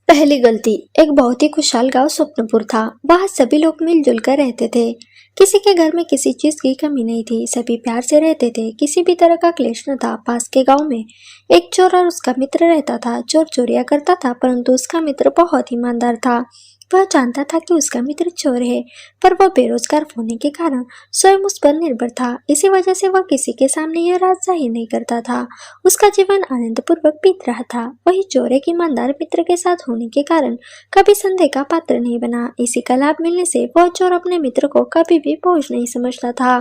पहली गलती। एक बहुत ही खुशहाल गांव स्वप्नपुर था। वहाँ सभी लोग मिलजुल कर रहते थे। किसी के घर में किसी चीज की कमी नहीं थी। सभी प्यार से रहते थे। किसी भी तरह का क्लेश न था। पास के गांव में एक चोर और उसका मित्र रहता था। चोर चोरियां करता था, परंतु उसका मित्र बहुत ईमानदार था। वह जानता था कि उसका मित्र चोर है, पर वह बेरोजगार होने के कारण स्वयं उस पर निर्भर था। इसी वजह से वह किसी के सामने यह राज जाहिर नहीं करता था। उसका जीवन आनंदपूर्वक बीत रहा था। वही चोर एक ईमानदार मित्र के साथ होने के कारण कभी संदेह का पात्र नहीं बना। इसी का लाभ मिलने से वह चोर अपने मित्र को कभी भी बोझ नहीं समझता था।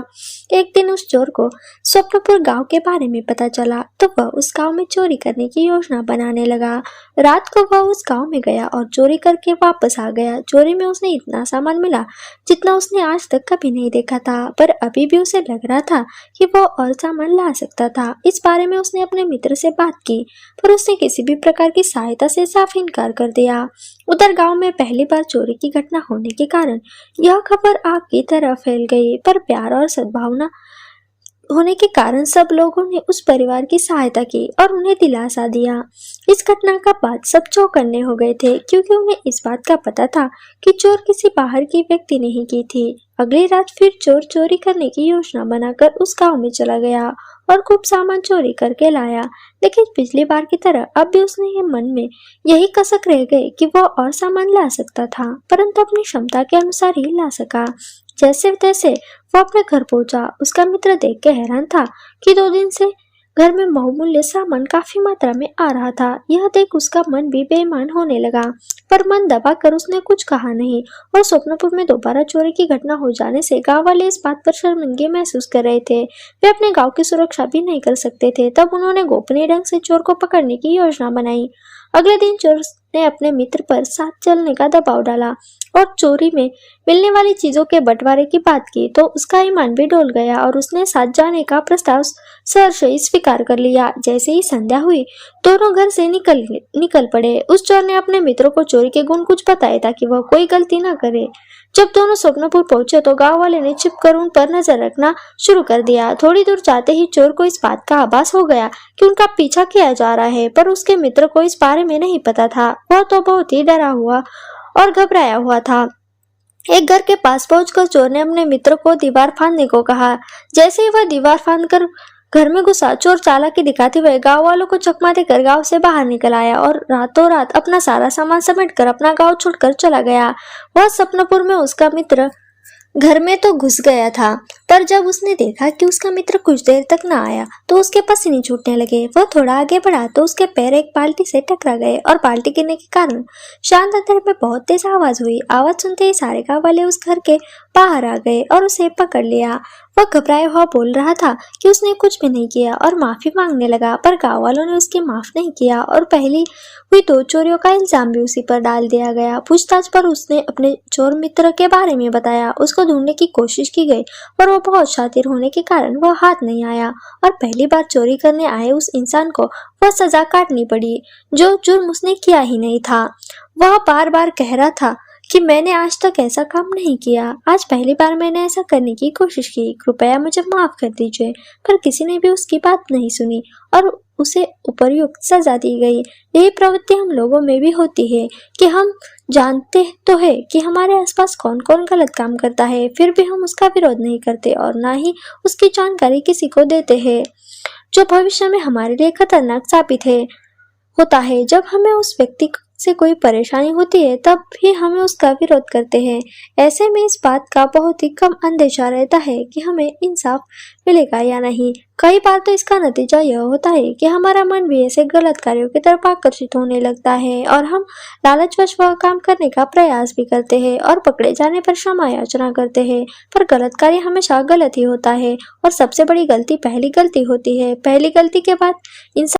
एक दिन उस चोर को स्वप्नपुर गांव के बारे में पता चला, तो वह उस गांव में चोरी करने की योजना बनाने लगा। रात को वह उस गांव में गया और चोरी करके वापस आ गया। चोरी में उसने इतना सामान मिला जितना उसने आज तक कभी नहीं देखा था, पर अभी भी उसे लग रहा था कि वह और सामान ला सकता था। इस बारे में उसने अपने मित्र से बात की, पर उसने किसी भी प्रकार की सहायता से साफ इनकार कर दिया। उधर गांव में पहली बार चोरी की घटना होने के कारण यह खबर आग की तरह फैल गई, पर प्यार और सद्भावना होने के कारण सब लोगों ने उस परिवार की सहायता की और उन्हें दिलासा दिया। इस घटना का बाद सब चौकन्ने हो गए थे, क्योंकि उन्हें इस बात का पता था कि चोर किसी बाहर की व्यक्ति नहीं की थी। अगली रात फिर चोर चोरी करने की योजना बनाकर उस गांव में चला गया और खूब सामान चोरी करके लाया। लेकिन पिछली बार की तरह अब भी उसने ये मन में यही कसक रह गई कि वह और सामान ला सकता था, परंतु अपनी क्षमता के अनुसार ही ला सका। जैसे तैसे वो अपने घर पहुंचा। उसका मित्र देख के हैरान था कि 2 दिन से घर में बहुमूल्य सामान काफी मात्रा में आ रहा था। यह देख उसका मन भी बेईमान होने लगा, पर मन दबा कर उसने कुछ कहा नहीं। और स्वप्नपुर में दोबारा चोरी की घटना हो जाने से गांव वाले इस बात पर शर्मिंदगी महसूस कर रहे थे। वे अपने गांव की सुरक्षा भी नहीं कर सकते थे। तब उन्होंने गोपनीय ढंग से चोर को पकड़ने की योजना बनाई। अगले दिन चोर ने अपने मित्र पर साथ चलने का दबाव डाला और चोरी में मिलने वाली चीजों के बंटवारे की बात की, तो उसका ईमान भी डोल गया और उसने साथ जाने का प्रस्ताव सहर्ष ही स्वीकार कर लिया। जैसे ही संध्या हुई, दोनों घर से निकल पड़े। उस चोर ने अपने मित्रों को चोरी के गुण कुछ बताए ताकि वह कोई गलती न करे। जब दोनों स्वप्नपुर पहुंचे तो गांव वाले ने छिपकर उन पर नजर रखना शुरू कर दिया। थोड़ी दूर जाते ही चोर को इस बात का आभास हो गया कि उनका पीछा किया जा रहा है, पर उसके मित्र को इस बारे में नहीं पता था। वह तो बहुत ही डरा हुआ और घबराया हुआ था। एक घर के पास पहुंचकर चोर ने अपने मित्र को दीवार फांदने को कहा। जैसे ही वह दीवार फांदकर घर में घुसा, चोर चालाकी दिखाते हुए गांव वालों को चकमा देकर गांव से बाहर निकल आया और रातों रात अपना सारा सामान समेटकर अपना गांव छोड़कर चला गया। वह स्वप्नपुर में उसका मित्र घर में तो घुस गया था, पर जब उसने देखा कि उसका मित्र कुछ देर तक न आया तो उसके पसीने छूटने लगे। वह थोड़ा आगे बढ़ा तो उसके पैर एक बाल्टी से टकरा गए और बाल्टी गिरने के कारण शांत अंधेरे में बहुत तेज आवाज हुई। आवाज सुनते ही सारे गांव वाले उस घर के बाहर आ गए और उसे पकड़ लिया। वह घबराया हुआ बोल रहा था कि उसने कुछ भी नहीं किया और माफी मांगने लगा, पर गांव वालों ने उसकी माफ नहीं किया और पहली हुई 2 चोरियों का इल्जाम भी उसी पर डाल दिया गया। पूछताछ पर उसने अपने चोर मित्र के बारे में बताया। उसको ढूंढने की कोशिश की गई, पर वो बहुत शातिर होने के कारण वह हाथ नहीं आया और पहली बार चोरी करने आए उस इंसान को वह सजा काटनी पड़ी जो जुर्म उसने किया ही नहीं था। वह बार बार कह रहा था कि मैंने आज तक ऐसा काम नहीं किया, आज पहली बार मैंने ऐसा करने की कोशिश की, कृपया मुझे माफ कर दीजिए। पर किसी ने भी उसकी बात नहीं सुनी और उसे उपयुक्त सजा दी गई। यही प्रवृत्ति हम लोगों में भी होती है कि हम जानते तो है कि हमारे आसपास कौन कौन गलत काम करता है, फिर भी हम उसका विरोध नहीं करते और ना ही उसकी जानकारी किसी को देते हैं, जो भविष्य में हमारे लिए खतरनाक साबित होता है। जब हमें उस व्यक्ति से कोई परेशानी होती है तब भी हमें उसका विरोध करते हैं। ऐसे में इस बात का बहुत ही कम अंदेशा रहता है कि हमें इंसाफ मिलेगा या नहीं। कई बार तो इसका नतीजा यह होता है कि हमारा मन भी ऐसे गलत कार्यों की तरफ आकर्षित होने लगता है और हम लालचवश वह काम करने का प्रयास भी करते हैं और पकड़े जाने पर क्षमा याचना करते हैं। पर गलत कार्य हमेशा गलत ही होता है और सबसे बड़ी गलती पहली गलती होती है। पहली गलती के बाद इंसान